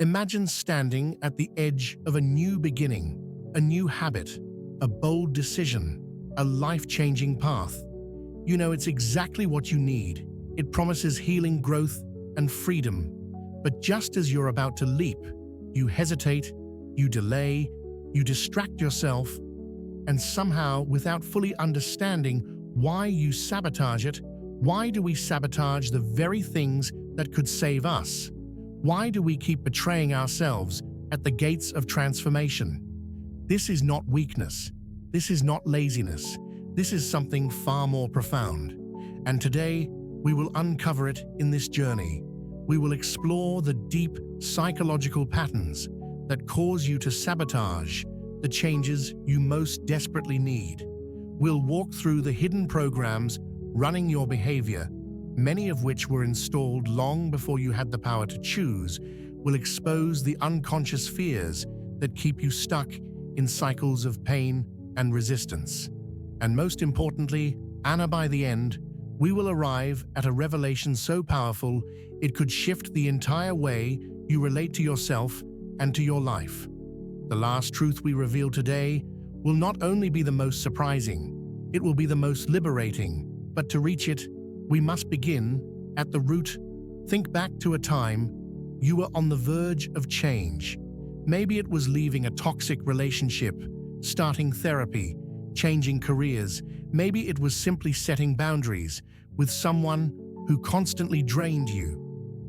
Imagine standing at the edge of a new beginning, a new habit, a bold decision, a life-changing path. You know it's exactly what you need. It promises healing, growth, and freedom. But just as you're about to leap, you hesitate, you delay, you distract yourself, and somehow, without fully understanding why you sabotage it, why do we sabotage the very things that could save us? Why do we keep betraying ourselves at the gates of transformation? This is not weakness. This is not laziness. This is something far more profound. And today, we will uncover it in this journey. We will explore the deep psychological patterns that cause you to sabotage the changes you most desperately need. We'll walk through the hidden programs running your behavior, many of which were installed long before you had the power to choose. We'll expose the unconscious fears that keep you stuck in cycles of pain and resistance. And most importantly, by the end, we will arrive at a revelation so powerful it could shift the entire way you relate to yourself and to your life. The last truth we reveal today will not only be the most surprising, it will be the most liberating. But to reach it, we must begin at the root. Think back to a time you were on the verge of change. Maybe it was leaving a toxic relationship, starting therapy, changing careers. Maybe it was simply setting boundaries with someone who constantly drained you.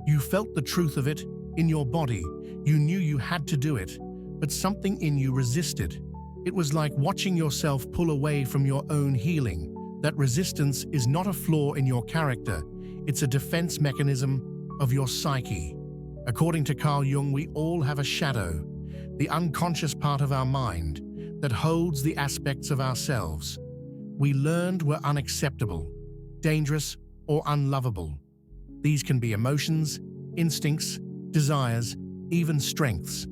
You felt the truth of it in your body. You knew you had to do it, but something in you resisted. It was like watching yourself pull away from your own healing. That resistance is not a flaw in your character, it's a defense mechanism of your psyche. According to Carl Jung, we all have a shadow, the unconscious part of our mind that holds the aspects of ourselves we learned were unacceptable, dangerous, or unlovable. These can be emotions, instincts, desires, even strengths.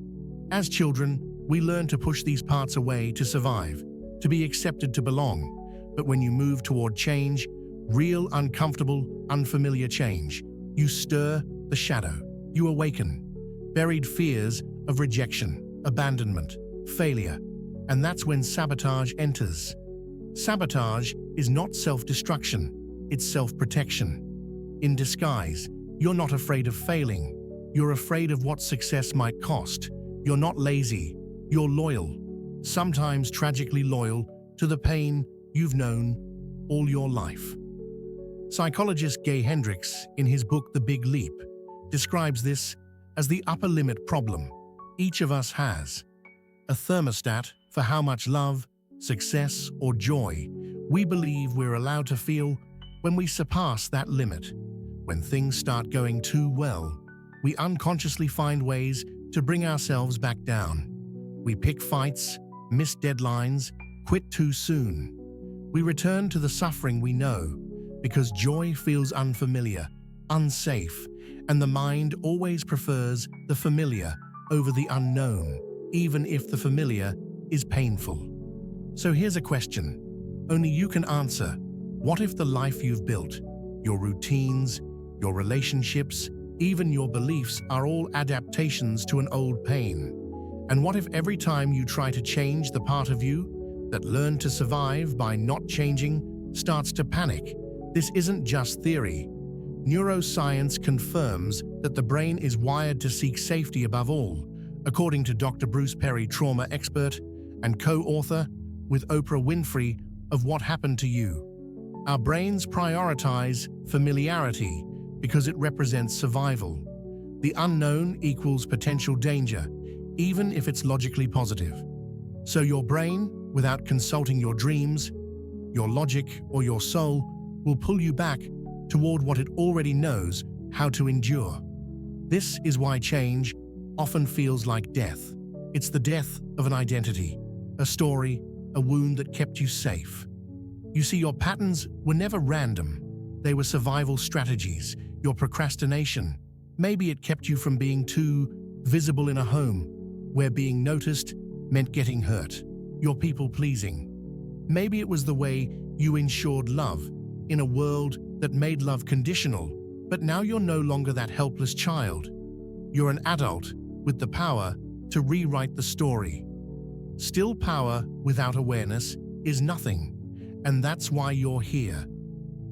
As children, we learn to push these parts away to survive, to be accepted, to belong. But when you move toward change, real, uncomfortable, unfamiliar change, you stir the shadow. You awaken buried fears of rejection, abandonment, failure. And that's when sabotage enters. Sabotage is not self-destruction, it's self-protection. In disguise, you're not afraid of failing. You're afraid of what success might cost. You're not lazy, you're loyal. Sometimes tragically loyal to the pain you've known all your life. Psychologist Gay Hendricks, in his book The Big Leap, describes this as the upper limit problem each of us has. A thermostat for how much love, success, or joy we believe we're allowed to feel. When we surpass that limit, when things start going too well, we unconsciously find ways to bring ourselves back down. We pick fights, miss deadlines, quit too soon. We return to the suffering we know because joy feels unfamiliar, unsafe, and the mind always prefers the familiar over the unknown, even if the familiar is painful. So here's a question only you can answer. What if the life you've built, your routines, your relationships, even your beliefs are all adaptations to an old pain? And what if every time you try to change, the part of you that learned to survive by not changing starts to panic? This isn't just theory. Neuroscience confirms that the brain is wired to seek safety above all, according to Dr. Bruce Perry, trauma expert and co-author with Oprah Winfrey of What Happened to You. Our brains prioritize familiarity because it represents survival. The unknown equals potential danger, even if it's logically positive. So your brain, without consulting your dreams, your logic, or your soul, will pull you back toward what it already knows how to endure. This is why change often feels like death. It's the death of an identity, a story, a wound that kept you safe. You see, your patterns were never random. They were survival strategies. Your procrastination, maybe it kept you from being too visible in a home where being noticed meant getting hurt. Your people-pleasing, maybe it was the way you ensured love in a world that made love conditional. But now you're no longer that helpless child. You're an adult, with the power to rewrite the story. Still power without awareness is nothing, and that's why you're here.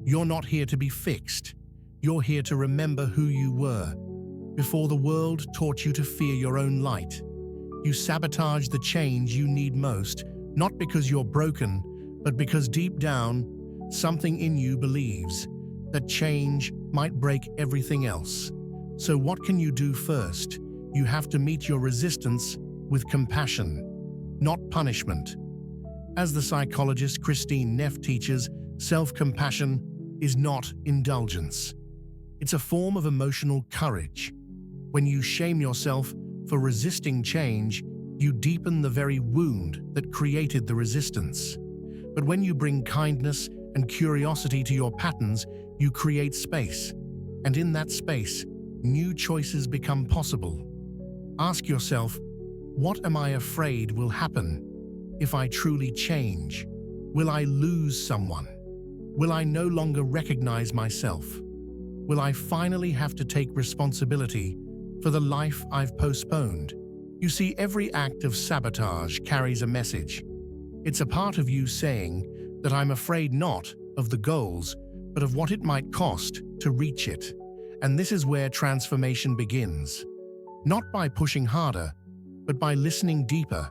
You're not here to be fixed. You're here to remember who you were before the world taught you to fear your own light. You sabotage the change you need most, not because you're broken, but because deep down, something in you believes that change might break everything else. So what can you do first? You have to meet your resistance with compassion, not punishment. As the psychologist Christine Neff teaches, self-compassion is not indulgence. It's a form of emotional courage. When you shame yourself for resisting change, you deepen the very wound that created the resistance. But when you bring kindness and curiosity to your patterns, you create space. And in that space, new choices become possible. Ask yourself, what am I afraid will happen if I truly change? Will I lose someone? Will I no longer recognize myself? Will I finally have to take responsibility for the life I've postponed? You see, every act of sabotage carries a message. It's a part of you saying that I'm afraid not of the goals, but of what it might cost to reach it. And this is where transformation begins. Not by pushing harder, but by listening deeper,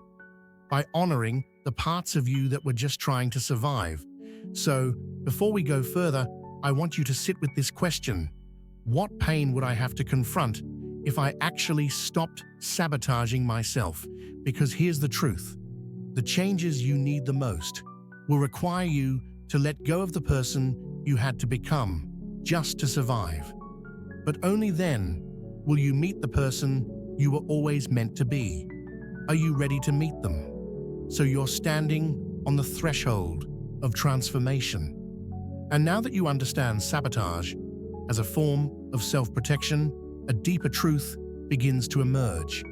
by honoring the parts of you that were just trying to survive. So, before we go further, I want you to sit with this question. What pain would I have to confront if I actually stopped sabotaging myself? Because here's the truth. The changes you need the most will require you to let go of the person you had to become just to survive. But only then will you meet the person you were always meant to be. Are you ready to meet them? So you're standing on the threshold of transformation. And now that you understand sabotage as a form of self-protection, a deeper truth begins to emerge.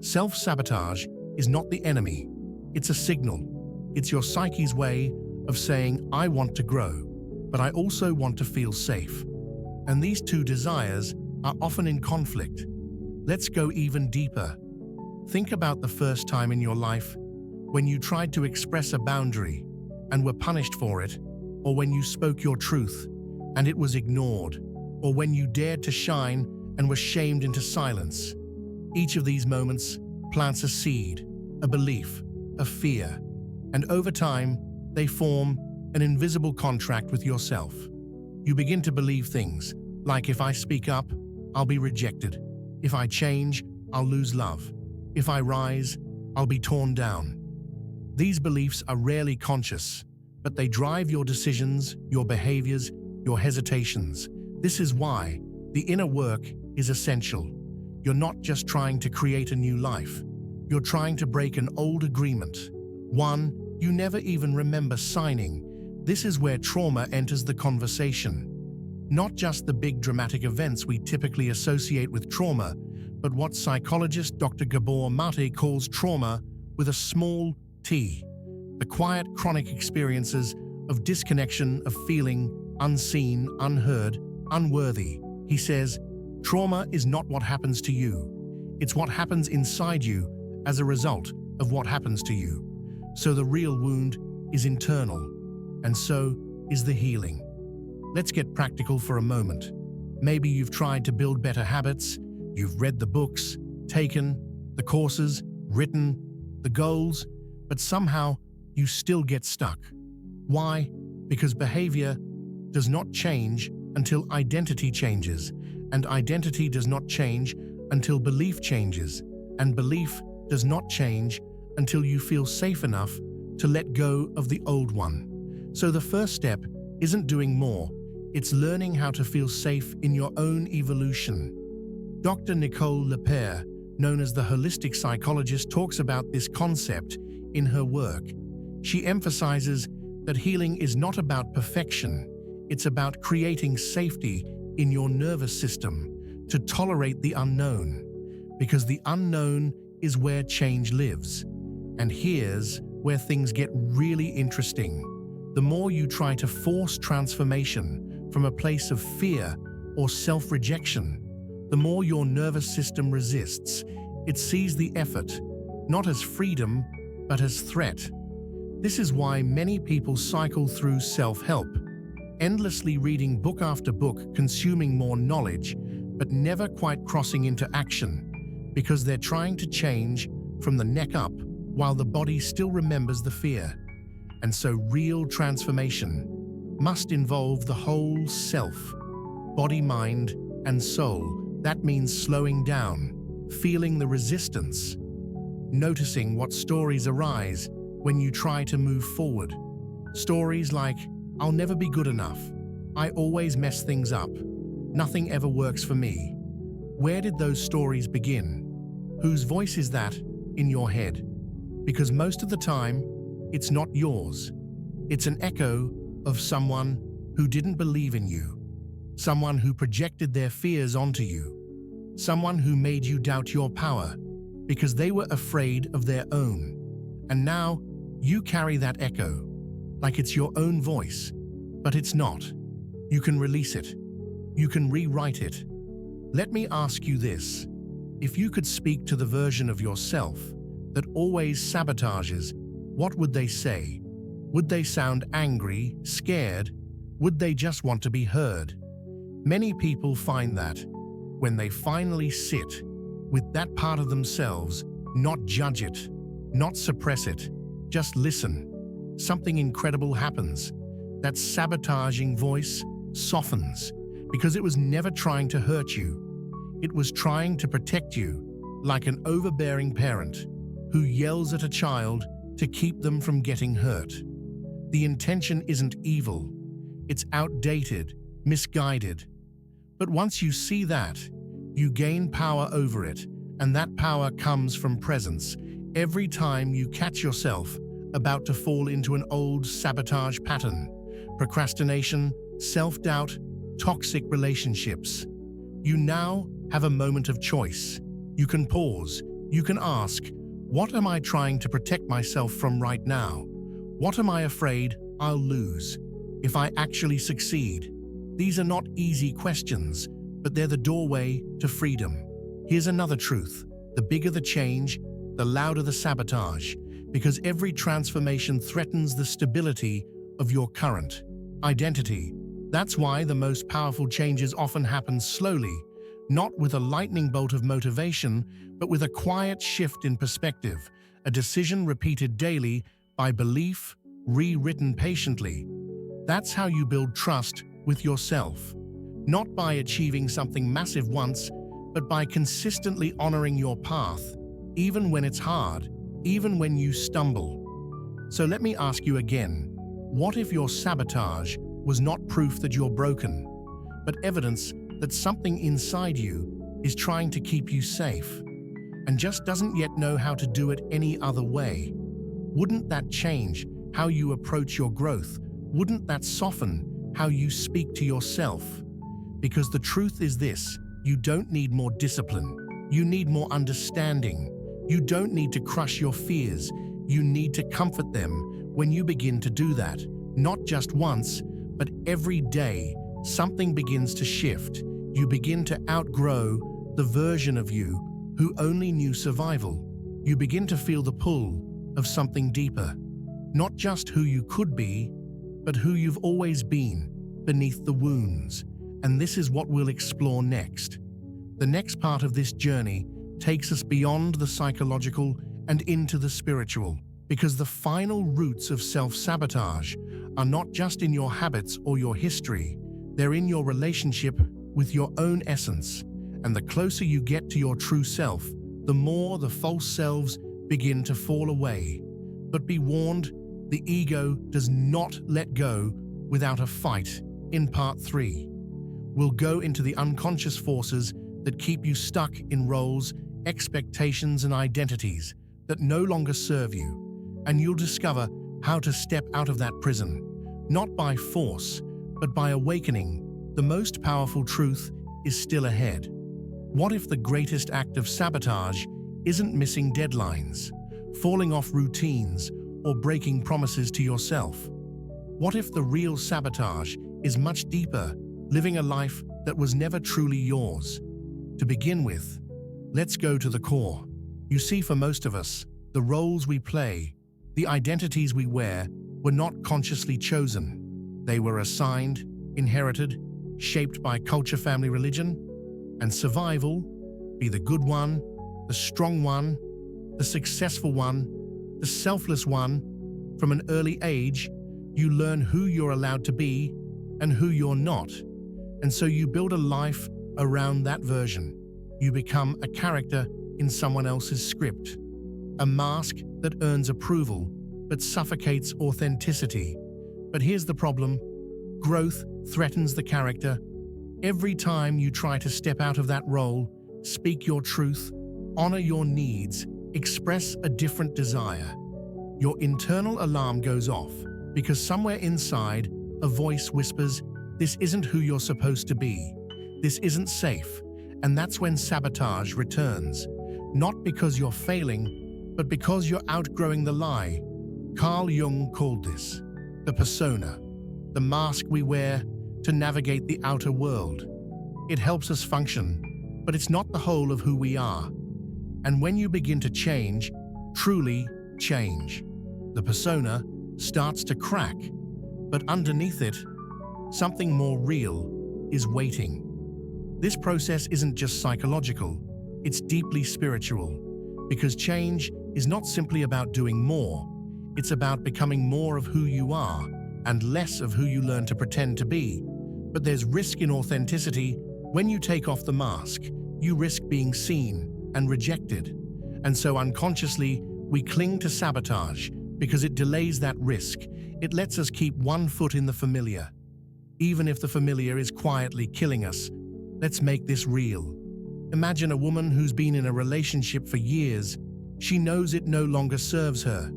Self-sabotage is not the enemy. It's a signal. It's your psyche's way of saying, I want to grow, but I also want to feel safe. And these two desires are often in conflict. Let's go even deeper. Think about the first time in your life when you tried to express a boundary and were punished for it, or when you spoke your truth and it was ignored, or when you dared to shine and were shamed into silence. Each of these moments plants a seed, a belief, a fear, and over time, they form an invisible contract with yourself. You begin to believe things like, if I speak up, I'll be rejected. If I change, I'll lose love. If I rise, I'll be torn down. These beliefs are rarely conscious, but they drive your decisions, your behaviors, your hesitations. This is why the inner work is essential. You're not just trying to create a new life. You're trying to break an old agreement, one you never even remember signing. This is where trauma enters the conversation. Not just the big dramatic events we typically associate with trauma, but what psychologist Dr. Gabor Mate calls trauma with a small t. The quiet, chronic experiences of disconnection, of feeling unseen, unheard, unworthy. He says, trauma is not what happens to you. It's what happens inside you as a result of what happens to you. So the real wound is internal, and so is the healing. Let's get practical for a moment. Maybe you've tried to build better habits, you've read the books, taken the courses, written the goals, but somehow you still get stuck. Why? Because behavior does not change until identity changes, and identity does not change until belief changes, and belief does not change until you feel safe enough to let go of the old one. So the first step isn't doing more, it's learning how to feel safe in your own evolution. Dr. Nicole Lepere, known as the holistic psychologist, talks about this concept in her work. She emphasizes that healing is not about perfection, it's about creating safety in your nervous system to tolerate the unknown, because the unknown is where change lives. And here's where things get really interesting. The more you try to force transformation from a place of fear or self-rejection, the more your nervous system resists. It sees the effort, not as freedom, but as threat. This is why many people cycle through self-help, endlessly reading book after book, consuming more knowledge, but never quite crossing into action, because they're trying to change from the neck up while the body still remembers the fear. And so real transformation must involve the whole self, body, mind, and soul. That means slowing down, feeling the resistance, noticing what stories arise when you try to move forward. Stories like, "I'll never be good enough. I always mess things up. Nothing ever works for me." Where did those stories begin? Whose voice is that in your head? Because most of the time, it's not yours. It's an echo of someone who didn't believe in you, someone who projected their fears onto you, someone who made you doubt your power because they were afraid of their own. And now you carry that echo like it's your own voice, but it's not. You can release it. You can rewrite it. Let me ask you this. If you could speak to the version of yourself that always sabotages, what would they say? Would they sound angry, scared? Would they just want to be heard? Many people find that when they finally sit with that part of themselves, not judge it, not suppress it, just listen, something incredible happens. That sabotaging voice softens because it was never trying to hurt you. It was trying to protect you, like an overbearing parent who yells at a child to keep them from getting hurt. The intention isn't evil. It's outdated, misguided. But once you see that, you gain power over it, and that power comes from presence. Every time you catch yourself about to fall into an old sabotage pattern, procrastination, self-doubt, toxic relationships, you now have a moment of choice. You can pause. You can ask, what am I trying to protect myself from right now? What am I afraid I'll lose if I actually succeed? These are not easy questions, but they're the doorway to freedom. Here's another truth. The bigger the change, the louder the sabotage, because every transformation threatens the stability of your current identity. That's why the most powerful changes often happen slowly, not with a lightning bolt of motivation, but with a quiet shift in perspective, a decision repeated daily by belief, rewritten patiently. That's how you build trust with yourself, not by achieving something massive once, but by consistently honoring your path, even when it's hard, even when you stumble. So let me ask you again, what if your sabotage was not proof that you're broken, but evidence that something inside you is trying to keep you safe and just doesn't yet know how to do it any other way? Wouldn't that change how you approach your growth? Wouldn't that soften how you speak to yourself? Because the truth is this, you don't need more discipline. You need more understanding. You don't need to crush your fears. You need to comfort them. When you begin to do that, not just once, but every day, something begins to shift. You begin to outgrow the version of you who only knew survival. You begin to feel the pull of something deeper. Not just who you could be, but who you've always been, beneath the wounds. And this is what we'll explore next. The next part of this journey takes us beyond the psychological and into the spiritual, because the final roots of self-sabotage are not just in your habits or your history, they're in your relationship with your own essence. And the closer you get to your true self, the more the false selves begin to fall away. But be warned, the ego does not let go without a fight. In part 3, we'll go into the unconscious forces that keep you stuck in roles, expectations, and identities that no longer serve you. And you'll discover how to step out of that prison, not by force, but by awakening. The most powerful truth is still ahead. What if the greatest act of sabotage isn't missing deadlines, falling off routines, or breaking promises to yourself? What if the real sabotage is much deeper, living a life that was never truly yours? To begin with, let's go to the core. You see, for most of us, the roles we play, the identities we wear, were not consciously chosen. They were assigned, inherited, shaped by culture, family, religion, and survival. Be the good one, the strong one, the successful one, the selfless one. From an early age, you learn who you're allowed to be and who you're not. And so you build a life around that version. You become a character in someone else's script, a mask that earns approval but suffocates authenticity. But here's the problem: growth threatens the character. Every time you try to step out of that role, speak your truth, honor your needs, express a different desire, your internal alarm goes off, because somewhere inside, a voice whispers, "This isn't who you're supposed to be. This isn't safe." And that's when sabotage returns. Not because you're failing, but because you're outgrowing the lie. Carl Jung called this the persona, the mask we wear to navigate the outer world. It helps us function, but it's not the whole of who we are. And when you begin to change, truly change, the persona starts to crack, but underneath it, something more real is waiting. This process isn't just psychological, it's deeply spiritual, because change is not simply about doing more, it's about becoming more of who you are and less of who you learn to pretend to be. But there's risk in authenticity. When you take off the mask, you risk being seen and rejected. And so unconsciously, we cling to sabotage because it delays that risk. It lets us keep one foot in the familiar, even if the familiar is quietly killing us. Let's make this real. Imagine a woman who's been in a relationship for years. She knows it no longer serves her.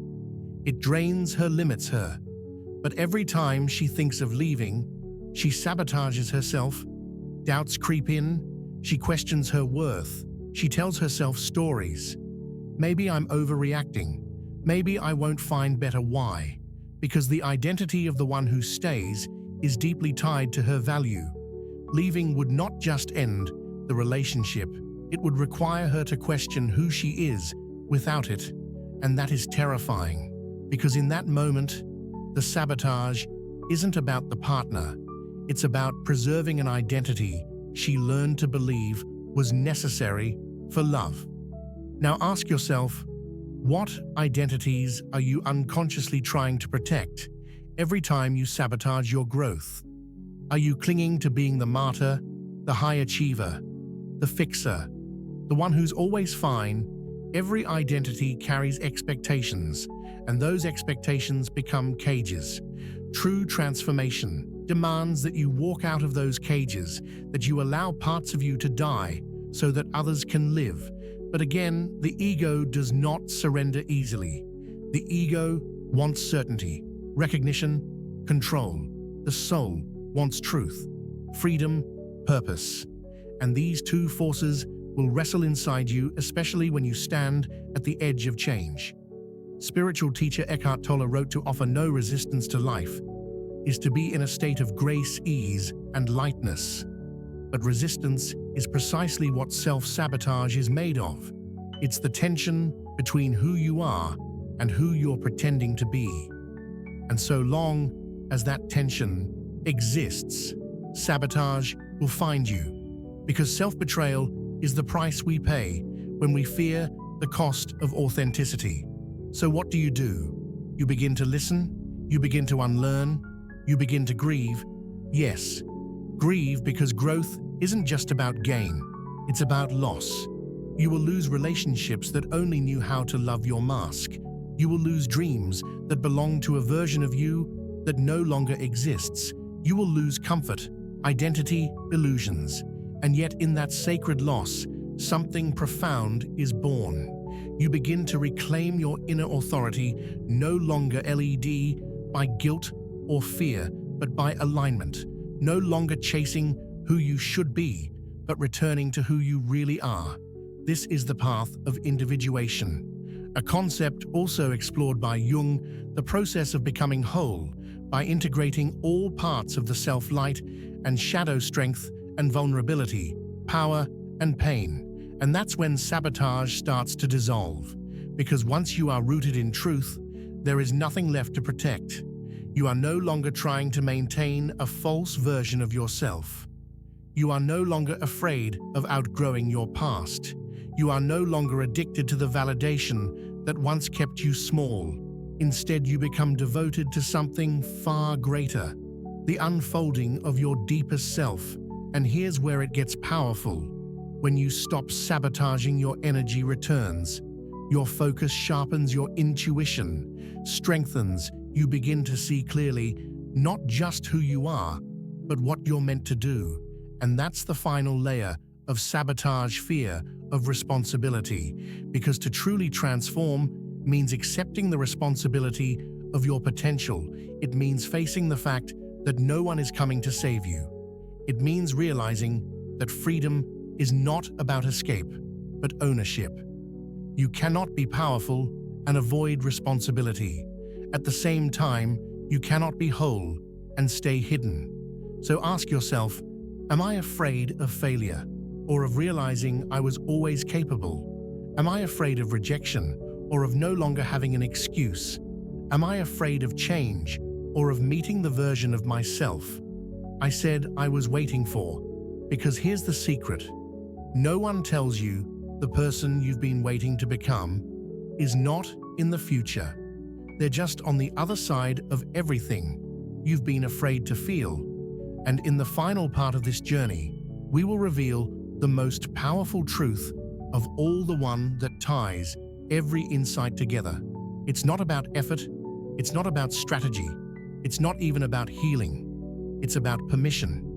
It drains her, limits her. But every time she thinks of leaving, she sabotages herself. Doubts creep in. She questions her worth. She tells herself stories. Maybe I'm overreacting. Maybe I won't find better. Why? Because the identity of the one who stays is deeply tied to her value. Leaving would not just end the relationship, it would require her to question who she is without it. And that is terrifying, because in that moment, the sabotage isn't about the partner. It's about preserving an identity she learned to believe was necessary for love. Now ask yourself, what identities are you unconsciously trying to protect every time you sabotage your growth? Are you clinging to being the martyr, the high achiever, the fixer, the one who's always fine? Every identity carries expectations, and those expectations become cages. True transformation demands that you walk out of those cages, that you allow parts of you to die so that others can live. But again, the ego does not surrender easily. The ego wants certainty, recognition, control. The soul wants truth, freedom, purpose. And these two forces will wrestle inside you, especially when you stand at the edge of change. Spiritual teacher Eckhart Tolle wrote, "To offer no resistance to life is to be in a state of grace, ease, and lightness." But resistance is precisely what self-sabotage is made of. It's the tension between who you are and who you're pretending to be. And so long as that tension exists, sabotage will find you, because self-betrayal is the price we pay when we fear the cost of authenticity. So what do? You begin to listen, you begin to unlearn, you begin to grieve. Yes, grieve, because growth isn't just about gain, it's about loss. You will lose relationships that only knew how to love your mask. You will lose dreams that belong to a version of you that no longer exists. You will lose comfort, identity, illusions. And yet in that sacred loss, something profound is born. You begin to reclaim your inner authority, no longer led by guilt or fear, but by alignment. No longer chasing who you should be, but returning to who you really are. This is the path of individuation, a concept also explored by Jung, the process of becoming whole by integrating all parts of the self, light and shadow, strength and vulnerability, power and pain. And that's when sabotage starts to dissolve, because once you are rooted in truth, there is nothing left to protect. You are no longer trying to maintain a false version of yourself. You are no longer afraid of outgrowing your past. You are no longer addicted to the validation that once kept you small. Instead, you become devoted to something far greater, the unfolding of your deepest self. And here's where it gets powerful. When you stop sabotaging, your energy returns. Your focus sharpens, your intuition strengthens. You begin to see clearly not just who you are, but what you're meant to do. And that's the final layer of sabotage: fear of responsibility. Because to truly transform means accepting the responsibility of your potential. It means facing the fact that no one is coming to save you. It means realizing that freedom is not about escape, but ownership. You cannot be powerful and avoid responsibility. At the same time, you cannot be whole and stay hidden. So ask yourself, am I afraid of failure, or of realizing I was always capable? Am I afraid of rejection, or of no longer having an excuse? Am I afraid of change, or of meeting the version of myself I said I was waiting for? Because here's the secret. No one tells you the person you've been waiting to become is not in the future. They're just on the other side of everything you've been afraid to feel. And in the final part of this journey, we will reveal the most powerful truth of all, the one that ties every insight together. It's not about effort, it's not about strategy, it's not even about healing, it's about permission.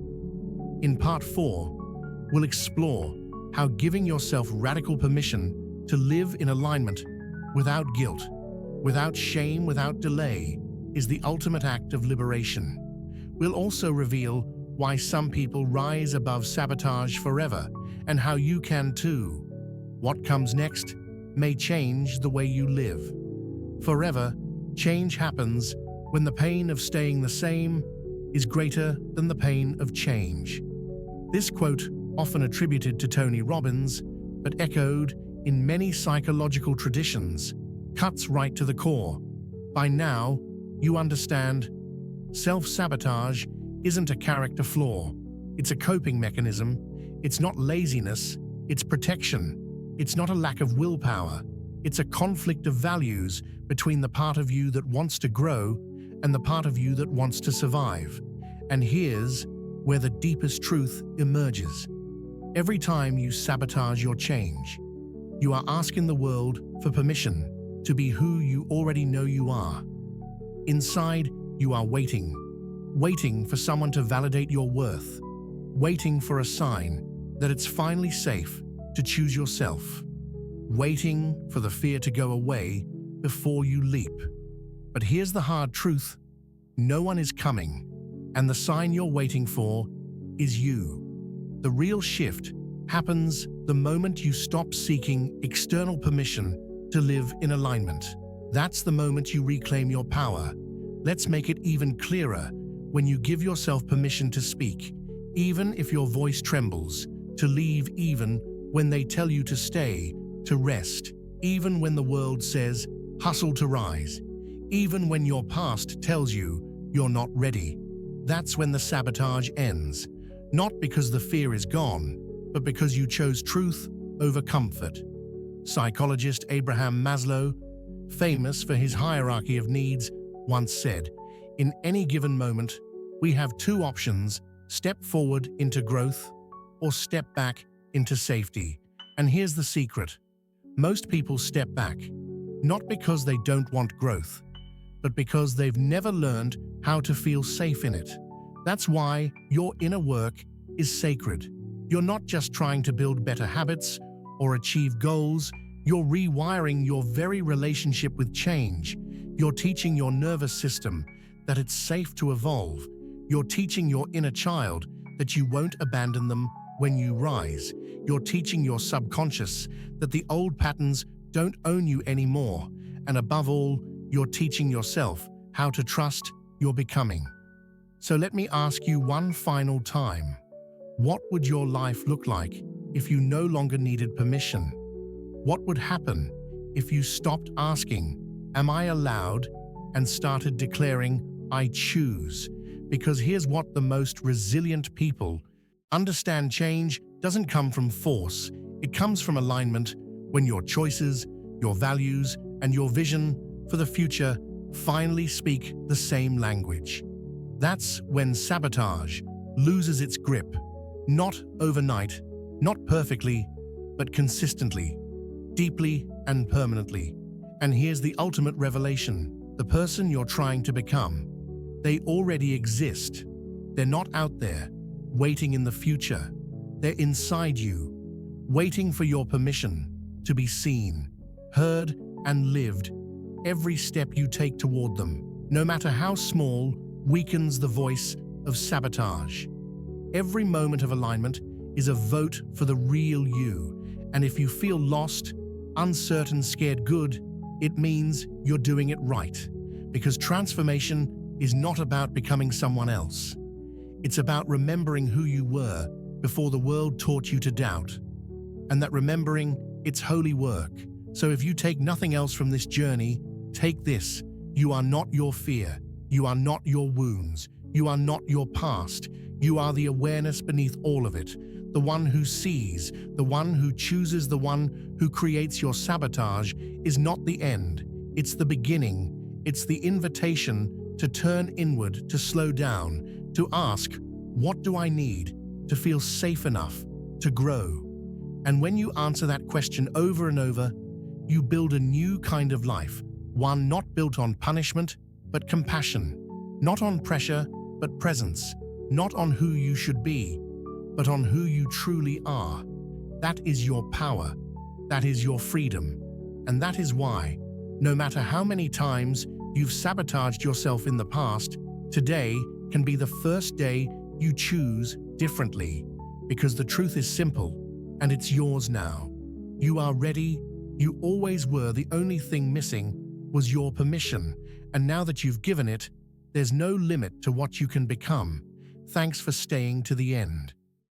In part 4, we'll explore how giving yourself radical permission to live in alignment without guilt, without shame, without delay, is the ultimate act of liberation. We'll also reveal why some people rise above sabotage forever, and how you can too. What comes next may change the way you live. Forever, change happens when the pain of staying the same is greater than the pain of change. This quote, often attributed to Tony Robbins, but echoed in many psychological traditions, cuts right to the core. By now, you understand self-sabotage isn't a character flaw. It's a coping mechanism. It's not laziness, it's protection. It's not a lack of willpower. It's a conflict of values between the part of you that wants to grow and the part of you that wants to survive. And here's where the deepest truth emerges. Every time you sabotage your change, you are asking the world for permission to be who you already know you are. Inside, you are waiting for someone to validate your worth, waiting for a sign that it's finally safe to choose yourself, waiting for the fear to go away before you leap. But here's the hard truth: no one is coming, and the sign you're waiting for is you. The real shift happens the moment you stop seeking external permission to live in alignment. That's the moment you reclaim your power. Let's make it even clearer: when you give yourself permission to speak, even if your voice trembles, to leave even when they tell you to stay, to rest, even when the world says, hustle to rise, even when your past tells you you're not ready. That's when the sabotage ends, not because the fear is gone, but because you chose truth over comfort. Psychologist Abraham Maslow, famous for his hierarchy of needs, once said, "In any given moment, we have two options: step forward into growth or step back into safety." And here's the secret: most people step back, not because they don't want growth, but because they've never learned how to feel safe in it. That's why your inner work is sacred. You're not just trying to build better habits or achieve goals, you're rewiring your very relationship with change. You're teaching your nervous system that it's safe to evolve. You're teaching your inner child that you won't abandon them when you rise. You're teaching your subconscious that the old patterns don't own you anymore. And above all, you're teaching yourself how to trust your becoming. So let me ask you one final time: what would your life look like if you no longer needed permission? What would happen if you stopped asking, "Am I allowed?" and started declaring, "I choose"? Because here's what the most resilient people understand: change doesn't come from force, it comes from alignment. When your choices, your values, and your vision for the future finally speak the same language. That's when sabotage loses its grip. Not overnight, not perfectly, but consistently, deeply and permanently. And here's the ultimate revelation: the person you're trying to become, they already exist. They're not out there, waiting in the future. They're inside you, waiting for your permission to be seen, heard, and lived. Every step you take toward them, no matter how small, weakens the voice of sabotage. Every moment of alignment is a vote for the real you. And if you feel lost, uncertain, scared, good, it means you're doing it right. Because transformation is not about becoming someone else. It's about remembering who you were before the world taught you to doubt. And that remembering, it's holy work. So if you take nothing else from this journey, take this: you are not your fear. You are not your wounds. You are not your past. You are the awareness beneath all of it. The one who sees, the one who chooses, the one who creates. Your sabotage is not the end. It's the beginning. It's the invitation to turn inward, to slow down, to ask, what do I need to feel safe enough to grow? And when you answer that question over and over, you build a new kind of life, one not built on punishment, but compassion, not on pressure, but presence, not on who you should be, but on who you truly are. That is your power, that is your freedom, and that is why, no matter how many times you've sabotaged yourself in the past, today can be the first day you choose differently, because the truth is simple, and it's yours now. You are ready, you always were. The only thing missing was your permission, and now that you've given it, there's no limit to what you can become. Thanks for staying to the end.